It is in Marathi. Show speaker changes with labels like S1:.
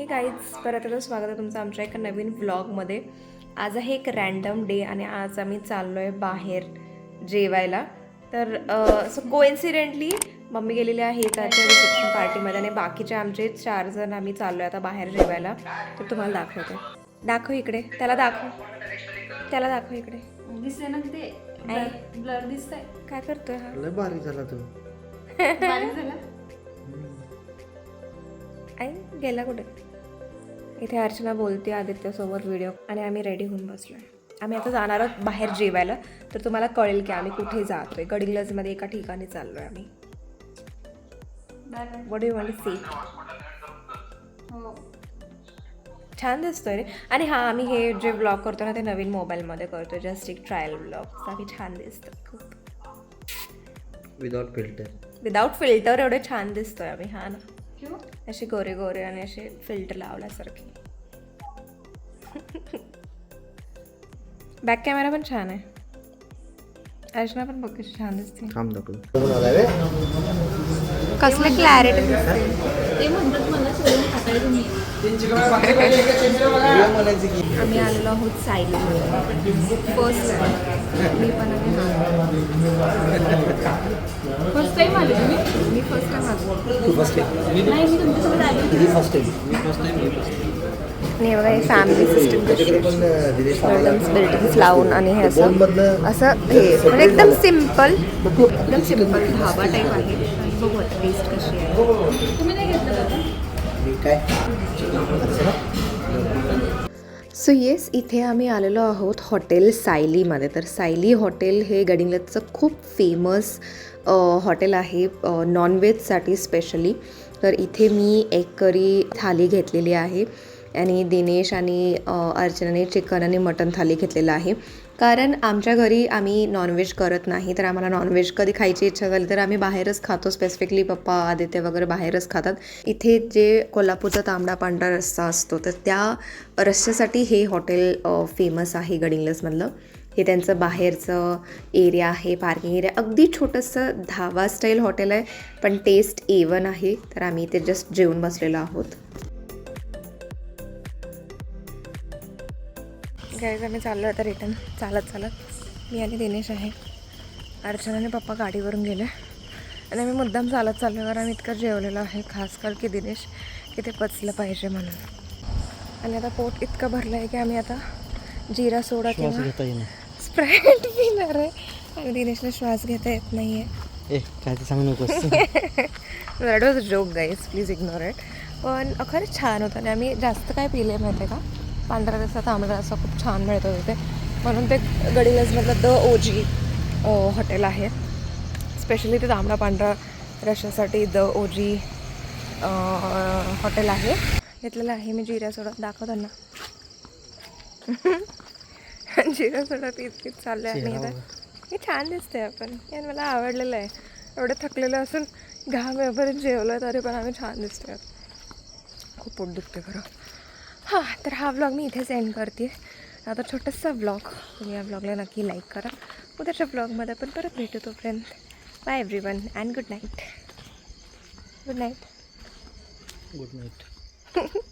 S1: गाईज परत आता स्वागत आहे तुमचं आमच्या एका नवीन व्लॉगमध्ये. आज आहे एक रँडम डे आणि आज आम्ही चाललो आहे बाहेर जेवायला. तर असं कोइन्सिडेंटली मम्मी गेलेली आहे त्याच्या रिसेप्शन पार्टीमध्ये आणि बाकीचे आमचे 4 जण आम्ही चाललो आहे आता बाहेर जेवायला. तर तुम्हाला दाखवते. दाखव इकडे, त्याला दाखव, त्याला दाखव इकडे.
S2: दिसते ना ते ब्लर दिसतंय.
S1: काय करतोय हा?
S3: लय बारीक झाला तू.
S2: बारीक झाला.
S1: आई गेला कुठे? इथे अर्चना बोलते आदित्यसोबत व्हिडिओ आणि आम्ही रेडी होऊन बसलो आहे. आम्ही आता जाणार आहोत बाहेर जेवायला. तर तुम्हाला कळेल की आम्ही कुठे जातोय. गडिंग्लजमध्ये एका ठिकाणी चाललो आहे आम्ही. What do you want to say?
S2: हो
S1: छान दिसतोय रे. आणि हां, आम्ही हे जे ब्लॉग करतो ना ते नवीन मोबाईलमध्ये करतोय. जस्ट एक ट्रायल ब्लॉग. बाकी छान दिसतं खूप.
S3: Without filter.
S1: विदाऊट फिल्टर एवढे छान दिसतोय आम्ही. हां ना,
S2: क्यों?
S1: असे गोरे गोरे आणि असे फिल्टर लावल्यासारखे. बॅक कॅमेरा पण छान आहे. अर्चना पण बघ कशी छान दिसते.
S3: थांब दाखव.
S1: कसलं क्लॅरिटी दिसते.
S2: ते म्हणतात मला सोडून खाताय तुम्ही.
S1: आम्ही आलेलो आहोत सायलीमध्ये. फर्स्ट टाइम मी पण आम्ही
S2: फर्स्ट टाइम आले तुम्ही?
S1: मी फर्स्ट टाइम आलो.
S2: नाही मी तुमच्यासोबत आली.
S1: आणि बघा हे फॅमिली सिस्टम बिल्डिंग्स लावून आणि हे असं असं हे म्हणजे एकदम सिम्पल ढाबा टाईप आहे. बघू आता टेस्ट कशी आहे.
S2: तुम्ही नाही घेतलं का?
S1: सो येस, इथे आम्ही आलेलो आहोत हॉटेल सायलीमध्ये. तर सायली हॉटेल हे गडिंग्लजचं खूप फेमस हॉटेल आहे नॉनव्हेजसाठी स्पेशली. तर इथे मी एक करी थाली घेतलेली आहे आणि दिनेश आणि अर्चनाने चिकन आणि मटन थाली घेतलेलं आहे. कारण आमच्या घरी आम्ही नॉनव्हेज करत नाही. तर आम्हाला नॉनव्हेज कधी खायची इच्छा झाली तर आम्ही बाहेरच खातो. स्पेसिफिकली पप्पा आदित्य वगैरे बाहेरच खातात. इथे जे कोल्हापूरचा तांबडा पांढरा रस्सा असतो तर त्या रस्स्यासाठी हे हॉटेल फेमस आहे गडिंग्लजमधलं. हे त्यांचं बाहेरचं एरिया आहे, पार्किंग एरिया. अगदी छोटंसं धाबा स्टाईल हॉटेल आहे पण टेस्ट A1 आहे. तर आम्ही इथे जस्ट जेवून बसलेलो आहोत. गाईज आम्ही चाललो आता रिटर्न चालत. मी आणि दिनेश आहे. अर्चना आणि पप्पा गाडीवरून गेले आणि आम्ही मुद्दाम चालत चाललो कारण आम्ही इतकं जेवलेलो आहे. खास कर की दिनेश की ते पचलं पाहिजे म्हणून. आणि आता पोट इतकं भरलं आहे की आम्ही आता जिरा सोडा किंवा स्प्राईट पिणार आहे. आणि दिनेशला श्वास घेता येत नाही आहे.
S3: काय ते सांगू नकोस.
S1: That was a joke guys, please ignore it. पण खरंच छान होतं आणि आम्ही जास्त काय पिले माहिती आहे का? पांढरा रस्सा तांबडा रस्सा खूप छान मिळतो तिथे. म्हणून ते गडिंग्लजमधलं द OG हॉटेल आहे. स्पेशली ते तांबडा पांढरा रश्श्यासाठी द OG हॉटेल आहे. घेतलेलं आहे मी जिरा सोडा. दाखव त्यांना. जिरा सोडा पीत चाललं आहे. आणि आता हे छान दिसते आपण. यार मला आवडलेलं आहे. एवढं थकलेलं असून घाम वेळपर्यंत जेवलं तरी पण आम्ही छान दिसतोय. खूप पोट दुखते खरं. हां, तर हा व्लॉग मी इथेच एंड करते. आता छोटासा व्लॉग. तुम्ही या व्लॉगला नक्की लाईक करा. उद्याच्या व्लॉगमध्ये आपण परत भेटू. तोपर्यंत bye everyone and good night. Good night.
S3: Good night.